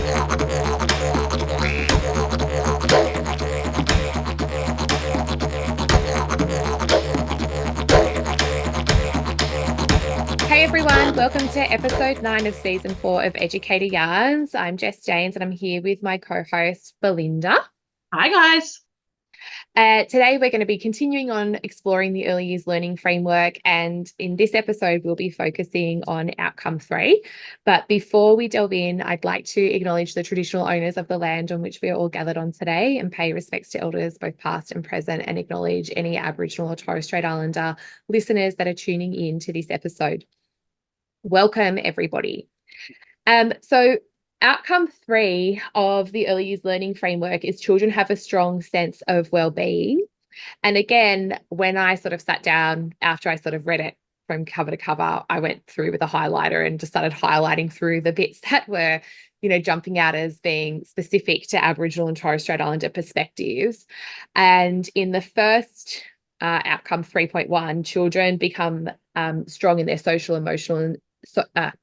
Hey everyone, welcome to episode 9 of season 4 of Educator Yarns. I'm Jess James and I'm here with my co-host Belinda. Hi guys. Today we're going to be continuing on exploring the early years learning framework, and in this episode we'll be focusing on outcome 3. But before we delve in, I'd like to acknowledge the traditional owners of the land on which we are all gathered on today and pay respects to elders both past and present, and acknowledge any Aboriginal or Torres Strait Islander listeners that are tuning in to this episode. Welcome, everybody. So outcome 3 of the early years learning framework is children have a strong sense of well-being. And again, when I sort of sat down after I sort of read it from cover to cover, I went through with a highlighter and just started highlighting through the bits that were, jumping out as being specific to Aboriginal and Torres Strait Islander perspectives. And in the first outcome 3.1, children become strong in their social, emotional, and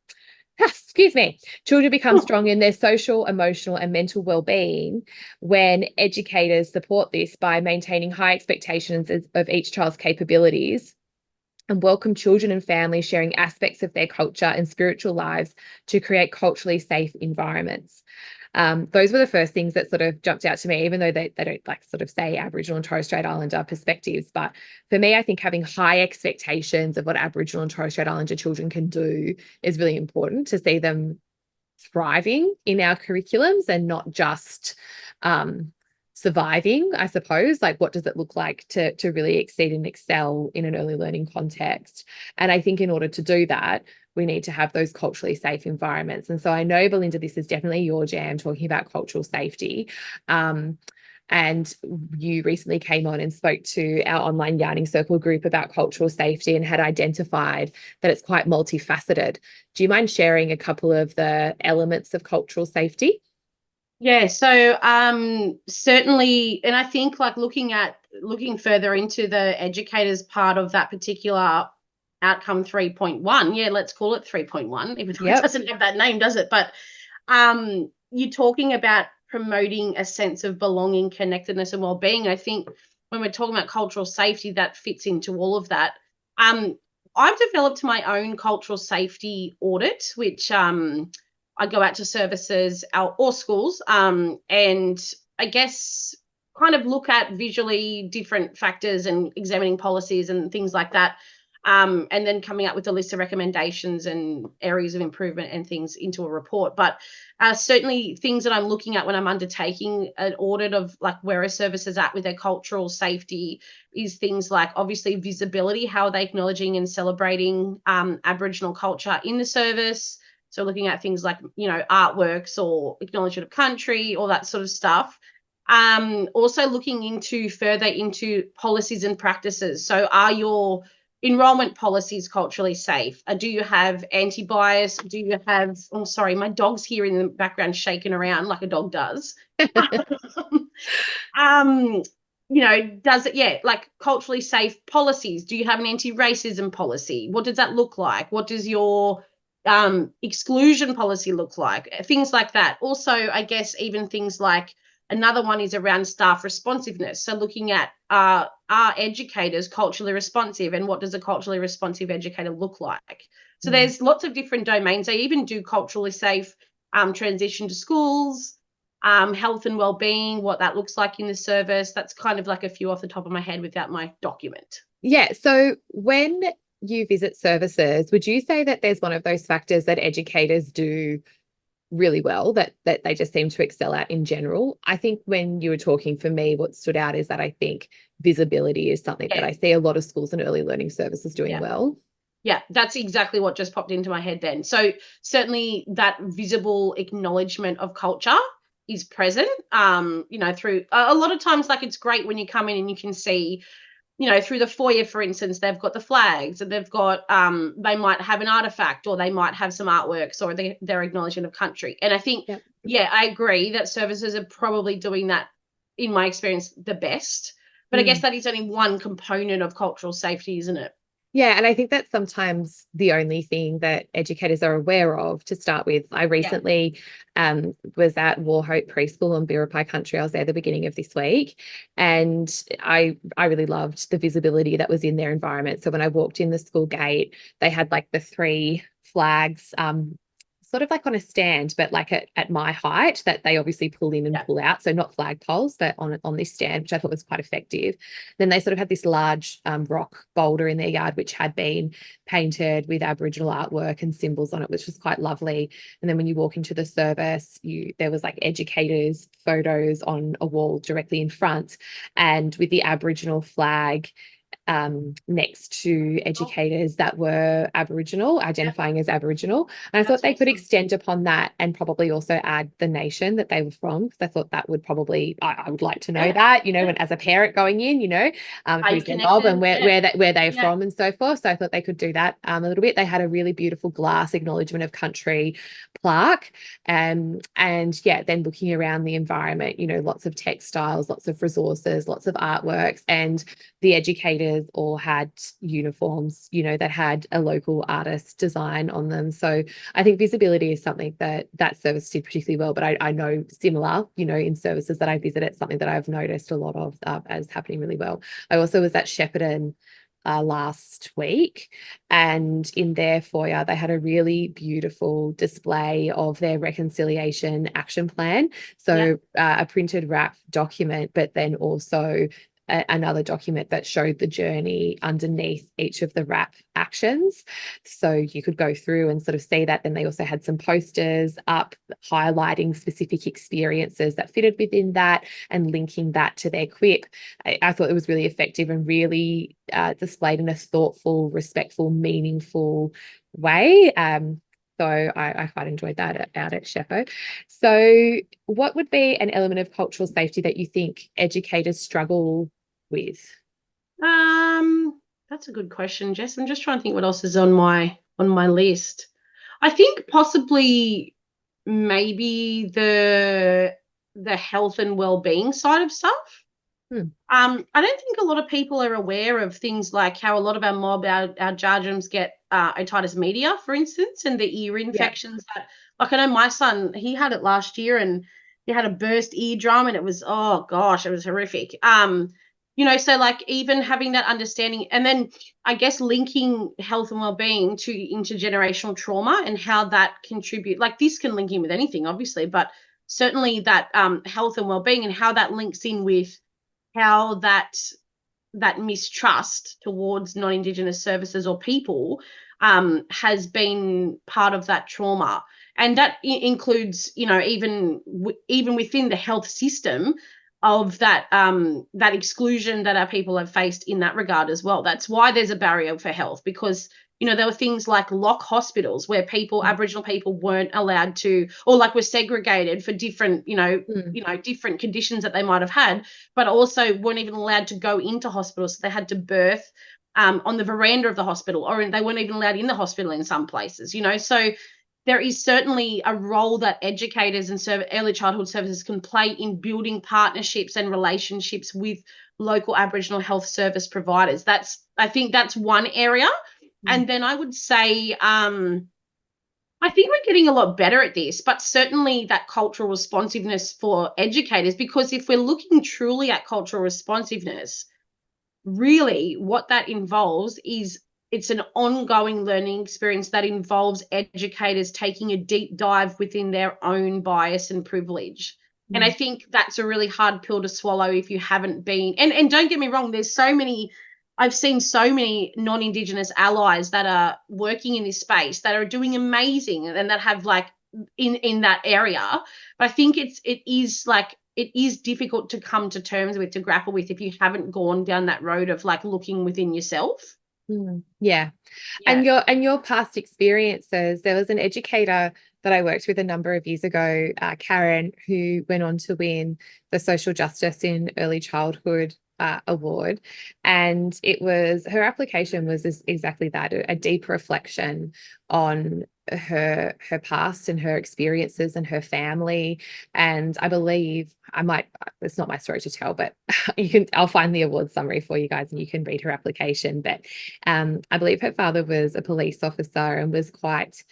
children become strong in their social, emotional, and mental well-being when educators support this by maintaining high expectations of each child's capabilities and welcome children and families sharing aspects of their culture and spiritual lives to create culturally safe environments. Those were the first things that sort of jumped out to me, even though they don't like sort of say Aboriginal and Torres Strait Islander perspectives. But for me, I think having high expectations of what Aboriginal and Torres Strait Islander children can do is really important to see them thriving in our curriculums and not just surviving, I suppose. Like, what does it look like to really exceed and excel in an early learning context? And I think in order to do that, we need to have those culturally safe environments. And so I know, Belinda, this is definitely your jam, talking about cultural safety. And you recently came on and spoke to our online yarning circle group about cultural safety and had identified that it's quite multifaceted. Do you mind sharing a couple of the elements of cultural safety? Yeah, so certainly, and I think like looking further into the educators part of that particular outcome 3.1, yeah, let's call it 3.1, even though it doesn't have that name, does it? But you're talking about promoting a sense of belonging, connectedness, and well-being. I think when we're talking about cultural safety, that fits into all of that. I've developed my own cultural safety audit, which I go out to services or schools and I guess kind of look at visually different factors and examining policies and things like that. And then coming up with a list of recommendations and areas of improvement and things into a report. But certainly things that I'm looking at when I'm undertaking an audit of like where a service is at with their cultural safety is things like obviously visibility, how are they acknowledging and celebrating Aboriginal culture in the service. So looking at things like, artworks or acknowledgement of country, all that sort of stuff. Also looking further into policies and practices. So are your enrollment policies culturally safe? Do you have anti-bias? Do you have, my dog's here in the background shaking around like a dog does. Does it, like culturally safe policies? Do you have an anti-racism policy? What does that look like? What does your exclusion policy look like? Things like that. Also, I guess even things like another one is around staff responsiveness. So looking at are educators culturally responsive and what does a culturally responsive educator look like? So there's lots of different domains. I even do culturally safe transition to schools, health and well-being, what that looks like in the service. That's kind of like a few off the top of my head without my document. Yeah. So when you visit services, would you say that there's one of those factors that educators do really well that they just seem to excel at in general? I think when you were talking, for me, what stood out is that I think visibility is something that I see a lot of schools and early learning services doing well. Yeah, that's exactly what just popped into my head then. So certainly that visible acknowledgement of culture is present, through a lot of times, like it's great when you come in and you can see, through the foyer, for instance, they've got the flags and they've got, they might have an artifact or they might have some artworks or their acknowledgement of country. And I think, I agree that services are probably doing that, in my experience, the best. But I guess that is only one component of cultural safety, isn't it? Yeah, and I think that's sometimes the only thing that educators are aware of to start with. I recently was at Warhope Preschool on Biripi Country. I was there at the beginning of this week, and I really loved the visibility that was in their environment. So when I walked in the school gate, they had like the three flags sort of like on a stand, but like at my height that they obviously pull in and pull out. So not flagpoles, but on this stand, which I thought was quite effective. Then they sort of had this large rock boulder in their yard, which had been painted with Aboriginal artwork and symbols on it, which was quite lovely. And then when you walk into the service, there was like educators' photos on a wall directly in front, and with the Aboriginal flag next to educators that were Aboriginal, identifying as Aboriginal. And I thought they could extend upon that and probably also add the nation that they were from, because I thought that would probably, I would like to know that, and as a parent going in, who's their mob and where they're from and so forth. So I thought they could do that a little bit. They had a really beautiful glass acknowledgement of country plaque. And then looking around the environment, lots of textiles, lots of resources, lots of artworks, and the educators all had uniforms, that had a local artist design on them. So I think visibility is something that service did particularly well, but I know similar, in services that I visit, it's something that I've noticed a lot of as happening really well. I also was at Shepparton last week, and in their foyer they had a really beautiful display of their reconciliation action plan. So a printed wrap document, but then also another document that showed the journey underneath each of the wrap actions. So you could go through and sort of see that. Then they also had some posters up highlighting specific experiences that fitted within that and linking that to their quip. I thought it was really effective and really displayed in a thoughtful, respectful, meaningful way. So I quite enjoyed that out at Sheppo. So what would be an element of cultural safety that you think educators struggle with? That's a good question, Jess. I'm just trying to think what else is on my list. I think possibly maybe the health and well-being side of stuff. I don't think a lot of people are aware of things like how a lot of our jarjums get otitis media, for instance, and the ear infections that, like, I know my son, he had it last year and he had a burst eardrum and it was, oh gosh, it was horrific. So like even having that understanding, and then I guess linking health and well-being to intergenerational trauma and how that contribute, like this can link in with anything, obviously, but certainly that health and well-being and how that links in with how that mistrust towards non-Indigenous services or people has been part of that trauma. And that includes, even within the health system, of that exclusion that our people have faced in that regard as well. That's why there's a barrier for health, because there were things like lock hospitals where Aboriginal people weren't allowed to, or like were segregated for different, different conditions that they might have had, but also weren't even allowed to go into hospitals. So they had to birth on the veranda of the hospital, or they weren't even allowed in the hospital in some places, So there is certainly a role that educators and early childhood services can play in building partnerships and relationships with local Aboriginal health service providers. I think that's one area. And then I would say, I think we're getting a lot better at this, but certainly that cultural responsiveness for educators, because if we're looking truly at cultural responsiveness, really what that involves is it's an ongoing learning experience that involves educators taking a deep dive within their own bias and privilege. And I think that's a really hard pill to swallow if you haven't been, and don't get me wrong, I've seen so many non-Indigenous allies that are working in this space that are doing amazing and that have like in that area. But I think it is difficult to come to terms with, to grapple with, if you haven't gone down that road of like looking within yourself. Yeah. And your past experiences. There was an educator that I worked with a number of years ago, Karen, who went on to win the Social Justice in Early Childhood award, and her application was exactly that, a deep reflection on her past and her experiences and her family. And I believe it's not my story to tell, but I'll find the award summary for you guys and you can read her application. But I believe her father was a police officer and was quite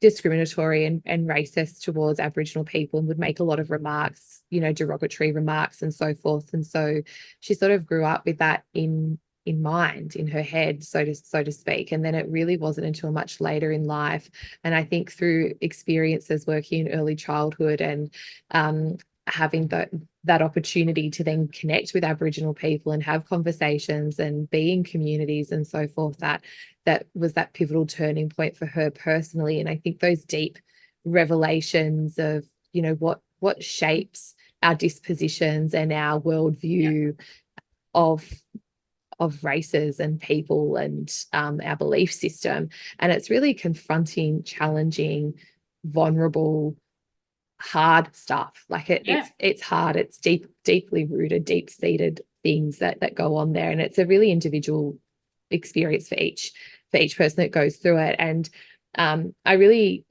discriminatory and racist towards Aboriginal people, and would make a lot of remarks, derogatory remarks and so forth. And so she sort of grew up with that in mind, in her head, so to speak. And then it really wasn't until much later in life, and I think through experiences working in early childhood and having that opportunity to then connect with Aboriginal people and have conversations and be in communities and so forth, that was that pivotal turning point for her personally. And I think those deep revelations of, what shapes our dispositions and our worldview of races and people and our belief system. And it's really confronting, challenging, vulnerable, hard stuff. Like it's hard. It's deeply rooted, deep-seated things that go on there. And it's a really individual experience for each person that goes through it. And I really,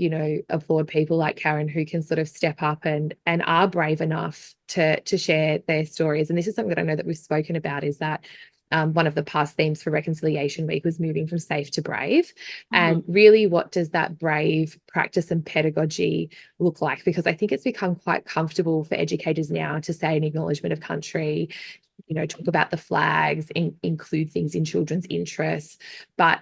applaud people like Karen who can sort of step up and are brave enough to share their stories. And this is something that I know that we've spoken about, is that one of the past themes for Reconciliation Week was moving from safe to brave. And really, what does that brave practice and pedagogy look like? Because I think it's become quite comfortable for educators now to say an acknowledgement of country, talk about the flags, include things in children's interests. But,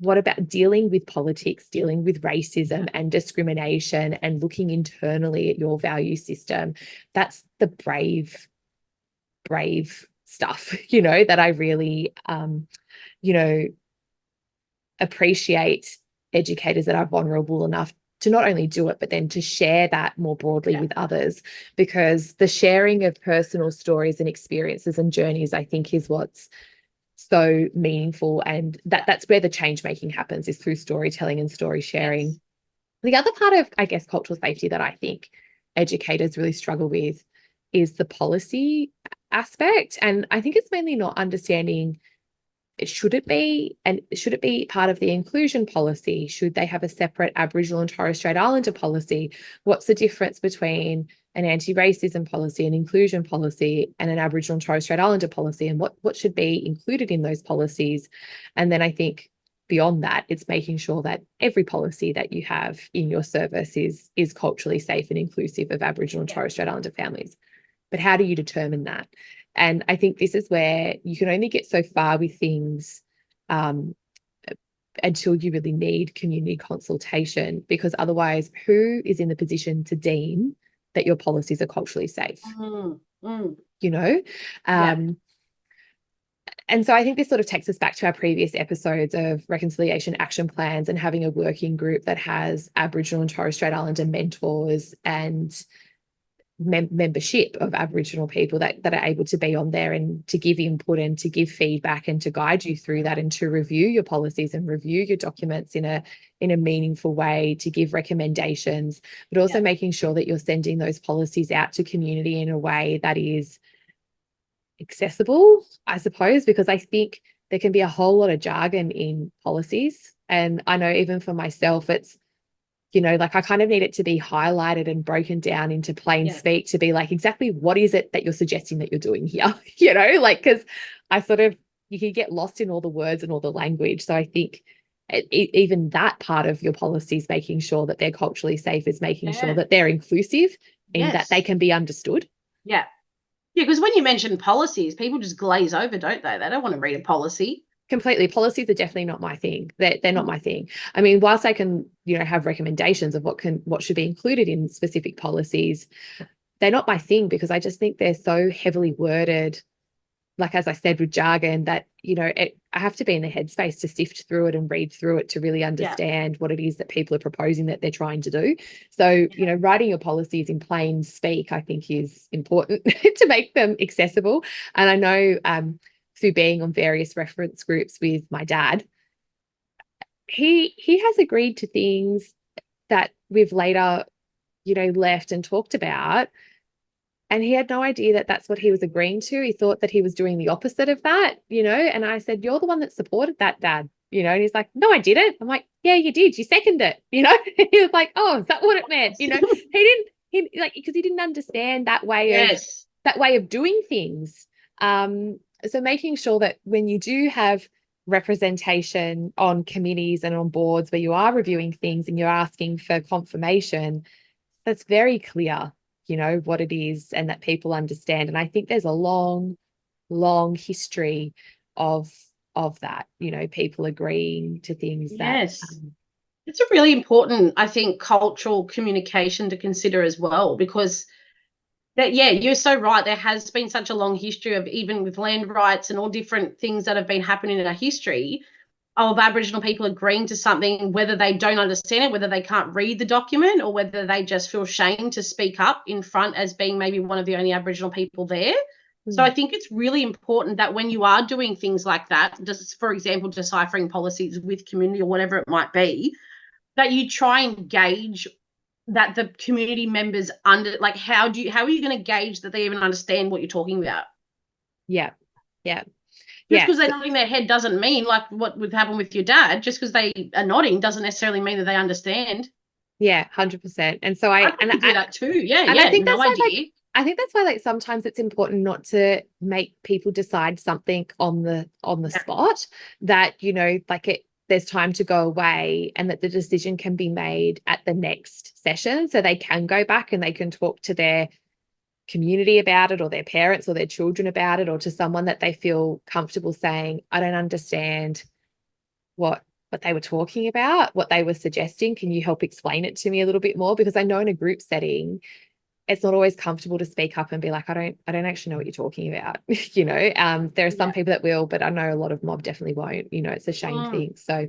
what about dealing with politics, dealing with racism and discrimination and looking internally at your value system? That's the brave stuff, that I really, appreciate educators that are vulnerable enough to not only do it, but then to share that more broadly with others, because the sharing of personal stories and experiences and journeys, I think, is what's so meaningful. And that's where the change making happens, is through storytelling and story sharing. The other part of, I guess, cultural safety that I think educators really struggle with is the policy aspect. And I think it's mainly not understanding, should it be part of the inclusion policy? Should they have a separate Aboriginal and Torres Strait Islander policy? What's the difference between an anti-racism policy, an inclusion policy, and an Aboriginal and Torres Strait Islander policy? And what should be included in those policies? And then I think beyond that, it's making sure that every policy that you have in your service is culturally safe and inclusive of Aboriginal and Torres Strait Islander families. But how do you determine that? And I think this is where you can only get so far with things until you really need community consultation, because otherwise, who is in the position to deem that your policies are culturally safe? And so I think this sort of takes us back to our previous episodes of reconciliation action plans and having a working group that has Aboriginal and Torres Strait Islander mentors and membership of Aboriginal people that are able to be on there and to give input and to give feedback and to guide you through that and to review your policies and review your documents in a meaningful way, to give recommendations, but also making sure that you're sending those policies out to community in a way that is accessible, I suppose, because I think there can be a whole lot of jargon in policies. And I know even for myself, it's, like I kind of need it to be highlighted and broken down into plain speak to be like, exactly what is it that you're suggesting that you're doing here? Because you can get lost in all the words and all the language. So I think even that part of your policies, making sure that they're culturally safe, is making sure that they're inclusive and that they can be understood. Yeah, because when you mention policies, people just glaze over, don't they? They don't want to read a policy. Completely. Policies are definitely not my thing. They're not my thing. I mean, whilst I can, have recommendations of what should be included in specific policies, they're not my thing, because I just think they're so heavily worded, like, as I said, with jargon, that, I have to be in the headspace to sift through it and read through it to really understand what it is that people are proposing that they're trying to do. So, writing your policies in plain speak, I think, is important to make them accessible. And I know, through being on various reference groups with my dad, he has agreed to things that we've later, left and talked about. And he had no idea that that's what he was agreeing to. He thought that he was doing the opposite of that, and I said, you're the one that supported that, Dad. And he's like, no, I didn't. I'm like, yeah, you did. You seconded it, He was like, oh, is that what it meant? Because he didn't understand that way of doing things. So making sure that when you do have representation on committees and on boards where you are reviewing things and you're asking for confirmation, that's very clear, what it is and that people understand. And I think there's a long, long history of that, people agreeing to things Yes. that It's a really important, I think, cultural communication to consider as well, because that, yeah, you're so right. There has been such a long history of, even with land rights and all different things that have been happening in our history, of Aboriginal people agreeing to something, whether they don't understand it, whether they can't read the document, or whether they just feel shame to speak up in front as being maybe one of the only Aboriginal people there. So I think it's really important that when you are doing things like that, just for example, deciphering policies with community or whatever it might be, that you try and gauge that the community members like, how are you going to gauge that they even understand what you're talking about? Yeah. Just because they're nodding their head doesn't mean, like what would happen with your dad, just because they are nodding doesn't necessarily mean that they understand. Yeah, 100%. And so I do that too. Yeah, I think no that's idea. I think that's why sometimes it's important not to make people decide something on the spot, that, there's time to go away and that the decision can be made at the next session, so they can go back and they can talk to their community about it, or their parents or their children about it, or to someone that they feel comfortable saying, I don't understand what they were talking about, what they were suggesting. Can you help explain it to me a little bit more? Because I know in a group setting, it's not always comfortable to speak up and be like, I don't actually know what you're talking about. There are some people that will, but I know a lot of mob definitely won't. It's a shame thing. So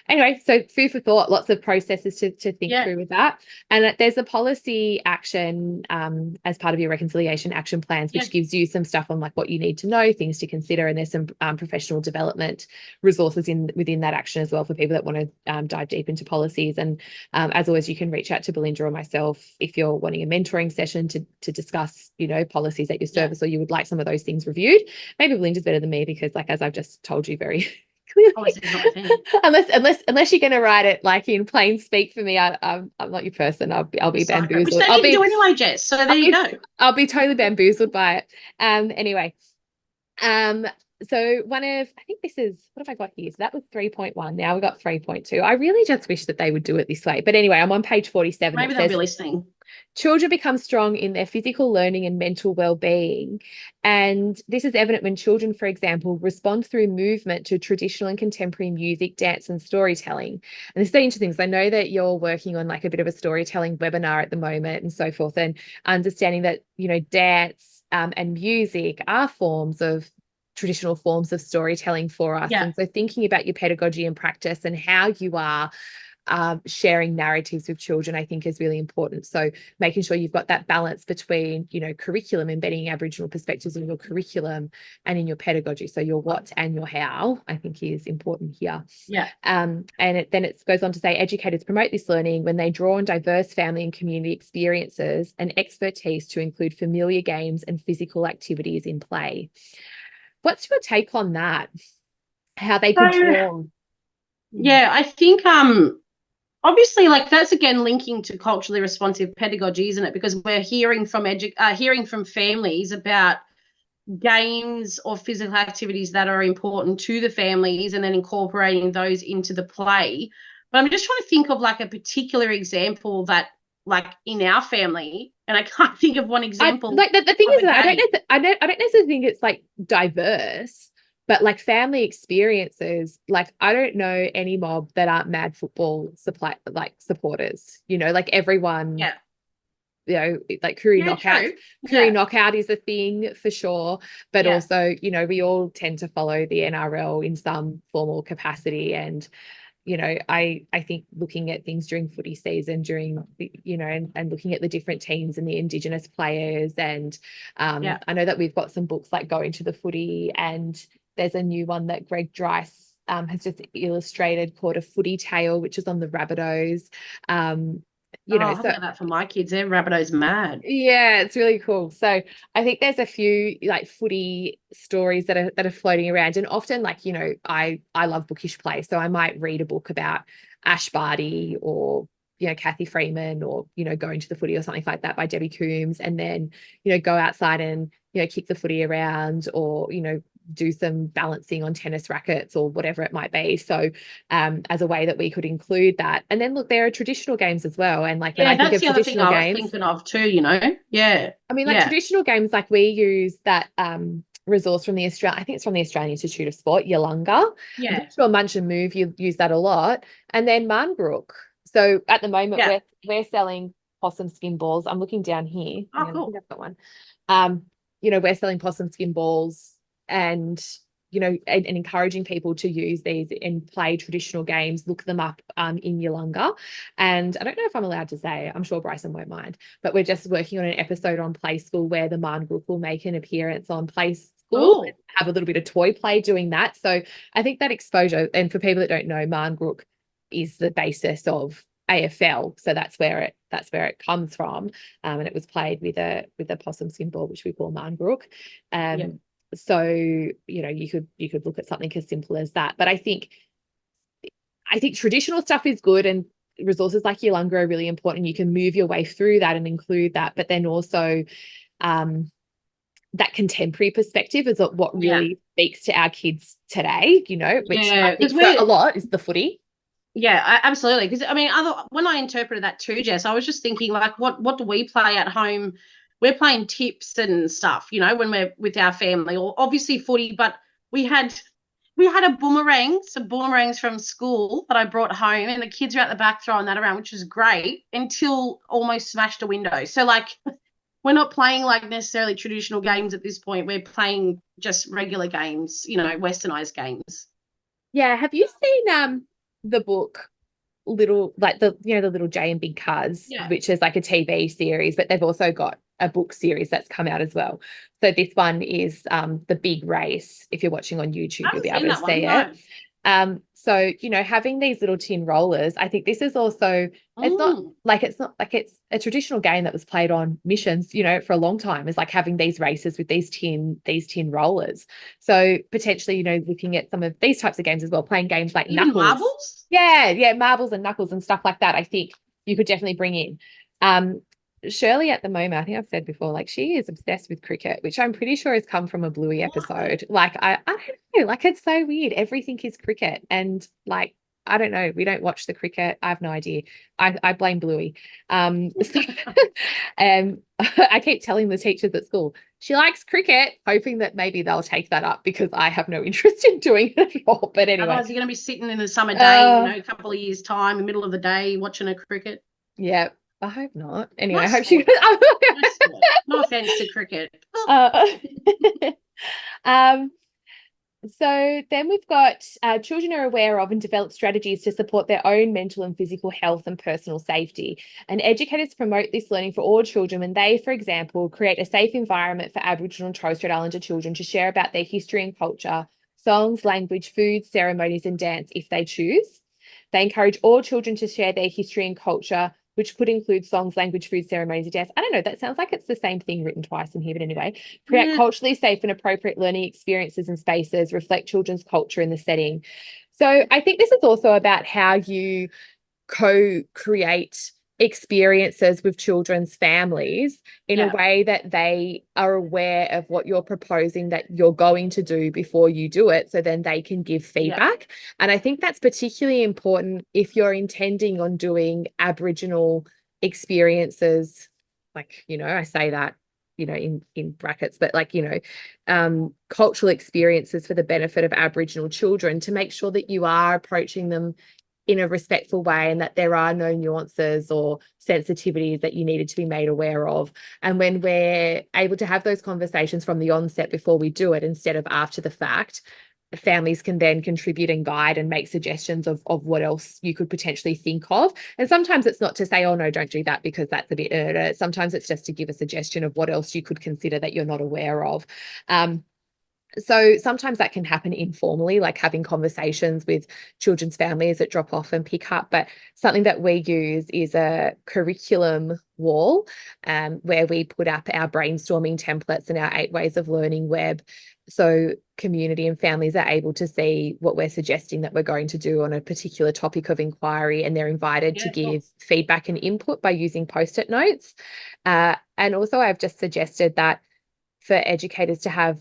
anyway, so food for thought, lots of processes to think through with that. And there's a policy action as part of your reconciliation action plans, which gives you some stuff on like what you need to know, things to consider, and there's some professional development resources within that action as well for people that want to dive deep into policies. And as always, you can reach out to Belinda or myself if you're wanting a mentoring session to discuss, policies at your service, or you would like some of those things reviewed. Maybe Belinda's better than me because, like, as I've just told you very clearly, unless you're going to write it like in plain speak for me, I'm not your person. I'll be bamboozled. Which they need to do anyway, Jess. So there you go. I'll be totally bamboozled by it. Anyway. So I think this is, what have I got here? So that was 3.1. Now we've got 3.2. I really just wish that they would do it this way. But anyway, I'm on page 47. Maybe they'll be listening. Children become strong in their physical learning and mental well-being. And this is evident when children, for example, respond through movement to traditional and contemporary music, dance, and storytelling. And this is interesting because I know that you're working on like a bit of a storytelling webinar at the moment and so forth, and understanding that, dance and music are traditional forms of storytelling for us. And so thinking about your pedagogy and practice and how you are sharing narratives with children, I think is really important. So making sure you've got that balance between, curriculum, embedding Aboriginal perspectives in your curriculum and in your pedagogy. So your what and your how, I think, is important here. And then it goes on to say, educators promote this learning when they draw on diverse family and community experiences and expertise to include familiar games and physical activities in play. What's your take on that? How they could draw? Yeah, I think obviously, like, that's again linking to culturally responsive pedagogy, isn't it? Because we're hearing from families about games or physical activities that are important to the families, and then incorporating those into the play. But I'm just trying to think of like a particular example that, like, in our family, and I can't think of one example. The thing is that I don't necessarily think it's like diverse, but like family experiences, like I don't know any mob that aren't mad football supporters, like everyone, like Koori knockouts. Koori knockout is a thing for sure, but also, we all tend to follow the NRL in some formal capacity. And I think looking at things during footy season, and looking at the different teams and the Indigenous players, and I know that we've got some books like Going to the Footy, and there's a new one that Greg Dryce has just illustrated called A Footy Tale, which is on the Rabbitohs. you Oh, know, I so haven't got that for my kids. They're Rabbitohs mad. yeah, it's really cool. So I think there's a few like footy stories that are floating around, and often like, you know, I love bookish play, so I might read a book about Ash Barty or, you know, Kathy Freeman, or, you know, Going to the Footy or something like that by Debbie Coombs, and then, you know, go outside and, you know, kick the footy around, or, you know, do some balancing on tennis rackets or whatever it might be. So as a way that we could include that. And then look, there are traditional games as well. And like when Yeah, I think that's of the other thing traditional I was games, thinking of too, you know? Yeah. I mean, like Yeah. traditional games, like we use that resource from the Australian, I think it's from the Australian Institute of Sport, Yalunga. I'm Yeah. pretty sure Munch and Move, you use that a lot. And then Marngrook. So at the moment, Yeah. we're selling possum skin balls. I'm looking down here. Oh, I cool. think I've got one. You know, we're selling possum skin balls, and you know, and encouraging people to use these and play traditional games, look them up in Yalunga. And I don't know if I'm allowed to say, I'm sure Bryson won't mind, but we're just working on an episode on Play School where the Marngrook will make an appearance on Play School and have a little bit of toy play doing that. So I think that exposure, and for people that don't know, Marngrook is the basis of AFL, so that's where it comes from, and it was played with a possum skin ball, which we call Marngrook. Yeah. So, you know, you could look at something as simple as that. But I think traditional stuff is good, and resources like Yolunga are really important. You can move your way through that and include that, but then also that contemporary perspective is what really speaks to our kids today, you know, which I think for a lot is the footy. Yeah, absolutely. Because I mean, when I interpreted that too, Jess, I was just thinking like, what do we play at home? We're playing tips and stuff, you know, when we're with our family, or obviously footy. But we had some boomerangs from school that I brought home, and the kids are at the back throwing that around, which was great until almost smashed a window. So like, we're not playing like necessarily traditional games at this point. We're playing just regular games, you know, westernized games. Yeah. Have you seen the book Little, like the, you know, the Little J and Big Cuz, which is like a TV series, but they've also got a book series that's come out as well. So this one is The Big Race. If you're watching on YouTube, you'll be able to see it. So, you know, having these little tin rollers, I think this is also, it's not like it's a traditional game that was played on missions, you know, for a long time, is like having these races with these tin rollers. So potentially, you know, looking at some of these types of games as well, playing games like Even Knuckles. marbles? Yeah, marbles and knuckles and stuff like that, I think you could definitely bring in. Shirley at the moment, I think I've said before, like she is obsessed with cricket, which I'm pretty sure has come from a Bluey episode. Like I don't know, like it's so weird. Everything is cricket, and like I don't know, we don't watch the cricket. I have no idea. I blame Bluey. So, I keep telling the teachers at school she likes cricket, hoping that maybe they'll take that up because I have no interest in doing it at all. But anyway, otherwise you're going to be sitting in the summer day, you know, a couple of years' time, in the middle of the day, watching a cricket. Yeah. I hope not. Anyway, Nice I hope she. No offense to cricket. So then we've got children are aware of and develop strategies to support their own mental and physical health and personal safety. And educators promote this learning for all children when they, for example, create a safe environment for Aboriginal and Torres Strait Islander children to share about their history and culture, songs, language, food, ceremonies, and dance if they choose. They encourage all children to share their history and culture, which could include songs, language, food, ceremonies, and dance. I don't know, that sounds like it's the same thing written twice in here, but anyway. Create culturally safe and appropriate learning experiences and spaces, reflect children's culture in the setting. So I think this is also about how you co-create experiences with children's families in a way that they are aware of what you're proposing that you're going to do before you do it, so then they can give feedback. And I think that's particularly important if you're intending on doing Aboriginal experiences, like, you know, I say that, you know, in brackets, but like, you know, cultural experiences for the benefit of Aboriginal children, to make sure that you are approaching them in a respectful way and that there are no nuances or sensitivities that you needed to be made aware of. And when we're able to have those conversations from the onset before we do it instead of after the fact, families can then contribute and guide and make suggestions of what else you could potentially think of. And sometimes it's not to say, oh no, don't do that because that's a bit sometimes it's just to give a suggestion of what else you could consider that you're not aware of. So sometimes that can happen informally, like having conversations with children's families that drop off and pick up. But something that we use is a curriculum wall, where we put up our brainstorming templates and our 8 ways of learning web. So community and families are able to see what we're suggesting that we're going to do on a particular topic of inquiry, and they're invited to give feedback and input by using post-it notes. And also I've just suggested that for educators to have,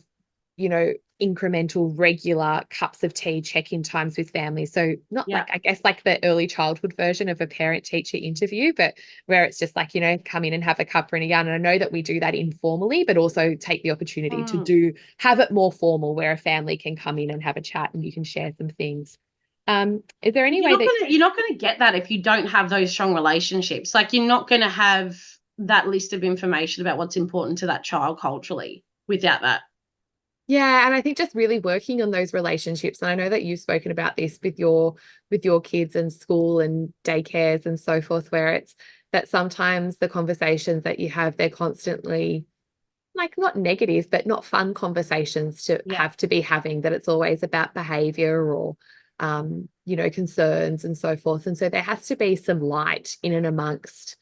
incremental regular cups of tea check-in times with families. So not like, I guess, like the early childhood version of a parent-teacher interview, but where it's just like, come in and have a cuppa and a yarn. And I know that we do that informally, but also take the opportunity to have it more formal, where a family can come in and have a chat and you can share some things. Is there any way that you're not going to get that if you don't have those strong relationships? Like, you're not going to have that list of information about what's important to that child culturally without that. Yeah, and I think just really working on those relationships. And I know that you've spoken about this with your kids and school and daycares and so forth, where it's that sometimes the conversations that you have, they're constantly like not negative, but not fun conversations to have to be having, that it's always about behavior or concerns and so forth. And so there has to be some light in and amongst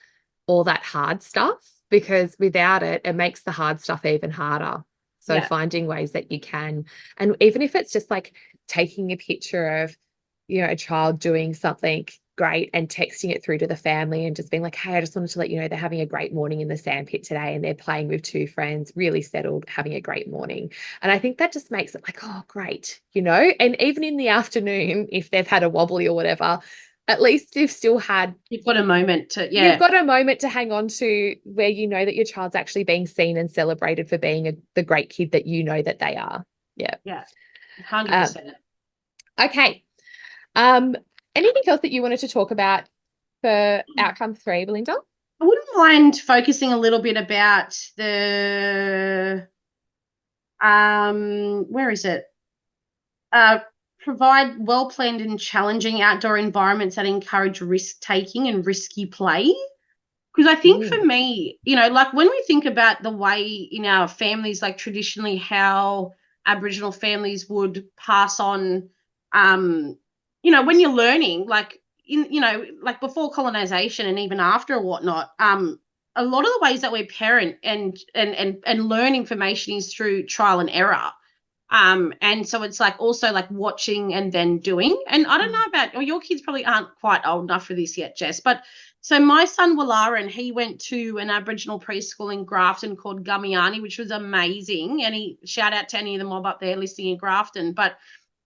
all that hard stuff, because without it, it makes the hard stuff even harder. So finding ways that you can, and even if it's just like taking a picture of, a child doing something great and texting it through to the family and just being like, hey, I just wanted to let you know they're having a great morning in the sandpit today and they're playing with 2 friends, really settled, having a great morning. And I think that just makes it like, oh, great, and even in the afternoon, if they've had a wobbly or whatever, at least you've got a moment to hang on to, where that your child's actually being seen and celebrated for being the great kid that that they are. 100%. Okay. Anything else that you wanted to talk about for outcome 3, Belinda? I wouldn't mind focusing a little bit about the where is it? Provide well-planned and challenging outdoor environments that encourage risk-taking and risky play. Because I think for me, like when we think about the way in our families, like traditionally how Aboriginal families would pass on, when you're learning, like like before colonization and even after or whatnot, a lot of the ways that we parent and learn information is through trial and error. And so it's like also like watching and then doing. And I don't know about, your kids probably aren't quite old enough for this yet, Jess, but so my son Wallaran, he went to an Aboriginal preschool in Grafton called Gummiani, which was amazing. And he shout out to any of the mob up there listening in Grafton. But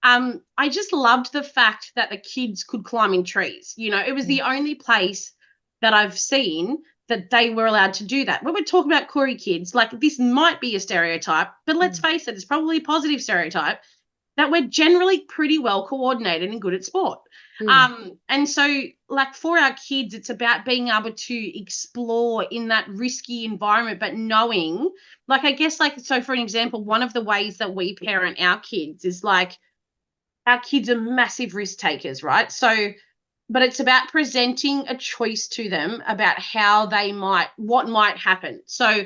I just loved the fact that the kids could climb in trees. It was the only place that I've seen that they were allowed to do that. When we're talking about Koori kids, like this might be a stereotype, but let's face it, it's probably a positive stereotype that we're generally pretty well coordinated and good at sport. And so like for our kids, it's about being able to explore in that risky environment, but knowing, like, I guess, like, so for an example, one of the ways that we parent our kids is like, our kids are massive risk takers, right? So, but it's about presenting a choice to them about what might happen. So,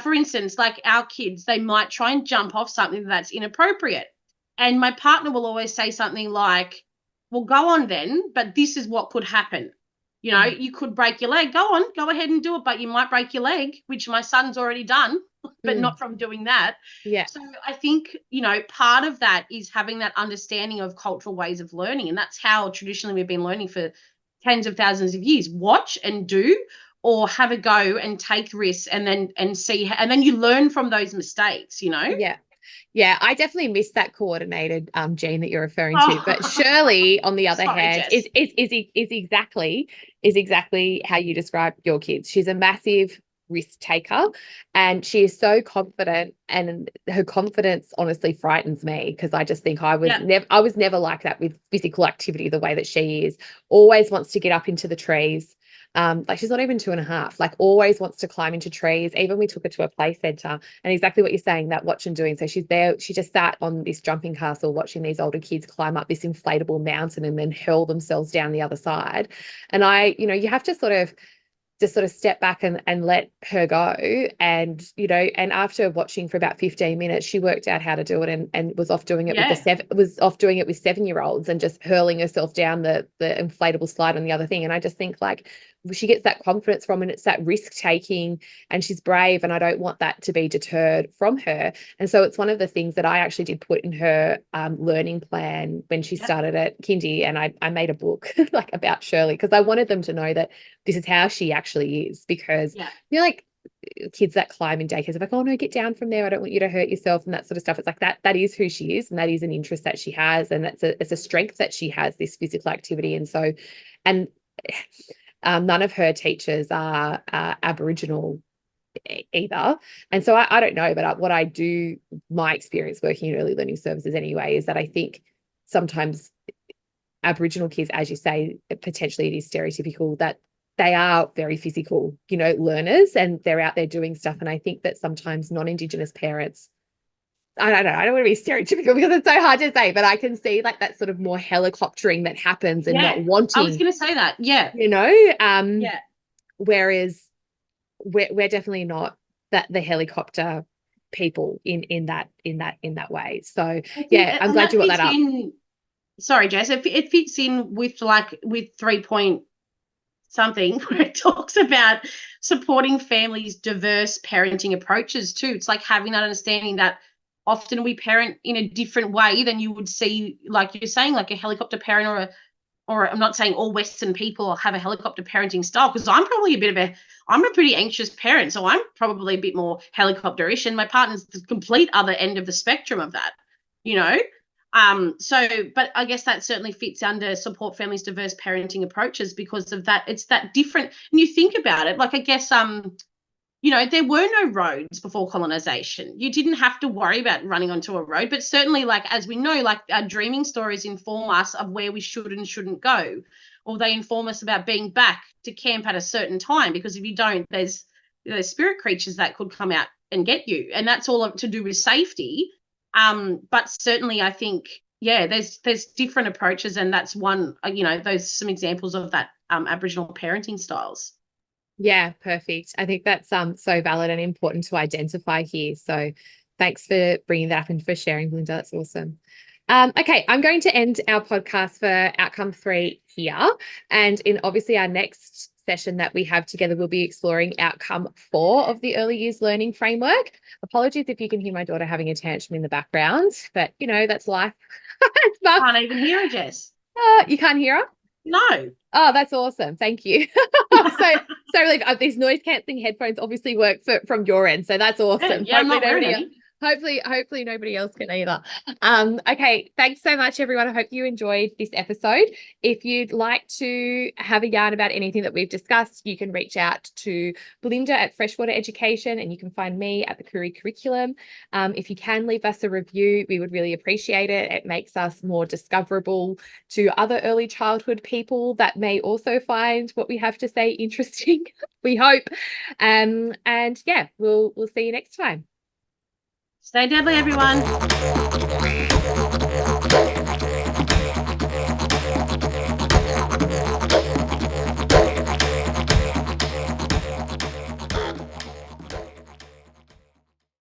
for instance, like our kids, they might try and jump off something that's inappropriate. And my partner will always say something like, well, go on then, but this is what could happen. You could break your leg. Go ahead and do it, but you might break your leg, which my son's already done, but not from doing that. Yeah. So I think, part of that is having that understanding of cultural ways of learning. And that's how traditionally we've been learning for tens of thousands of years. Watch and do, or have a go and take risks and then you learn from those mistakes, Yeah, I definitely missed that coordinated gene that you're referring to. But Shirley, on the other hand, is exactly how you describe your kids. She's a massive risk taker, and she is so confident, and her confidence honestly frightens me, because I just think I was never like that with physical activity the way that she is. Always wants to get up into the trees. Like she's not even 2.5, like always wants to climb into trees. Even we took her to a play center, and exactly what you're saying, that watch and doing. So she's there, she just sat on this jumping castle watching these older kids climb up this inflatable mountain and then hurl themselves down the other side. And you have to sort of just sort of step back and let her go. And, and after watching for about 15 minutes, she worked out how to do it and was off doing it with with 7-year-olds and just hurling herself down the inflatable slide on the other thing. And I just think, like, she gets that confidence from, and it's that risk taking, and she's brave, and I don't want that to be deterred from her. And so it's one of the things that I actually did put in her learning plan when she started at kindy, and I made a book like about Shirley, because I wanted them to know that this is how she actually is. Because like kids that climb in daycares are like, oh no, get down from there, I don't want you to hurt yourself, and that sort of stuff. It's like that is who she is, and that is an interest that she has, and it's a strength that she has, this physical activity. And so, and none of her teachers are Aboriginal either. And so I don't know, but what I do, my experience working in early learning services anyway, is that I think sometimes Aboriginal kids, as you say, potentially it is stereotypical that they are very physical, learners, and they're out there doing stuff. And I think that sometimes non-Indigenous parents, I don't want to be stereotypical because it's so hard to say, but I can see like that sort of more helicoptering that happens and not wanting. I was going to say that. Yeah. Whereas we're definitely not the helicopter people in that way. So I'm glad you brought that up. Sorry, Jess, it fits in with 3 point something where it talks about supporting families' diverse parenting approaches too. It's like having that understanding that often we parent in a different way than you would see, like you're saying, like a helicopter parent, or I'm not saying all Western people have a helicopter parenting style, because I'm probably I'm a pretty anxious parent, so I'm probably a bit more helicopterish, and my partner's the complete other end of the spectrum of that, but I guess that certainly fits under support families' diverse parenting approaches because of that. It's that different. And you think about it, like, I guess, there were no roads before colonization. You didn't have to worry about running onto a road, but certainly, like, as we know, like, our dreaming stories inform us of where we should and shouldn't go, or they inform us about being back to camp at a certain time, because if you don't, there's spirit creatures that could come out and get you. And that's all to do with safety. But certainly I think, there's different approaches, and that's one, those some examples of that Aboriginal parenting styles. Yeah, perfect. I think that's so valid and important to identify here. So thanks for bringing that up and for sharing, Belinda. That's awesome. Okay, I'm going to end our podcast for outcome 3 here. And in obviously our next session that we have together, we'll be exploring outcome 4 of the early years learning framework. Apologies if you can hear my daughter having a tantrum in the background, but that's life. I can't even hear her, Jess. You can't hear her? No. Oh, that's awesome. Thank you. so relieved. These noise cancelling headphones obviously work from your end, so that's awesome. Yeah, I'm not wearing any. Hopefully nobody else can either. Okay, thanks so much, everyone. I hope you enjoyed this episode. If you'd like to have a yarn about anything that we've discussed, you can reach out to Belinda at Freshwater Education, and you can find me at the Koori Curriculum. If you can leave us a review, we would really appreciate it. It makes us more discoverable to other early childhood people that may also find what we have to say interesting. We hope. And we'll see you next time. Stay deadly, everyone.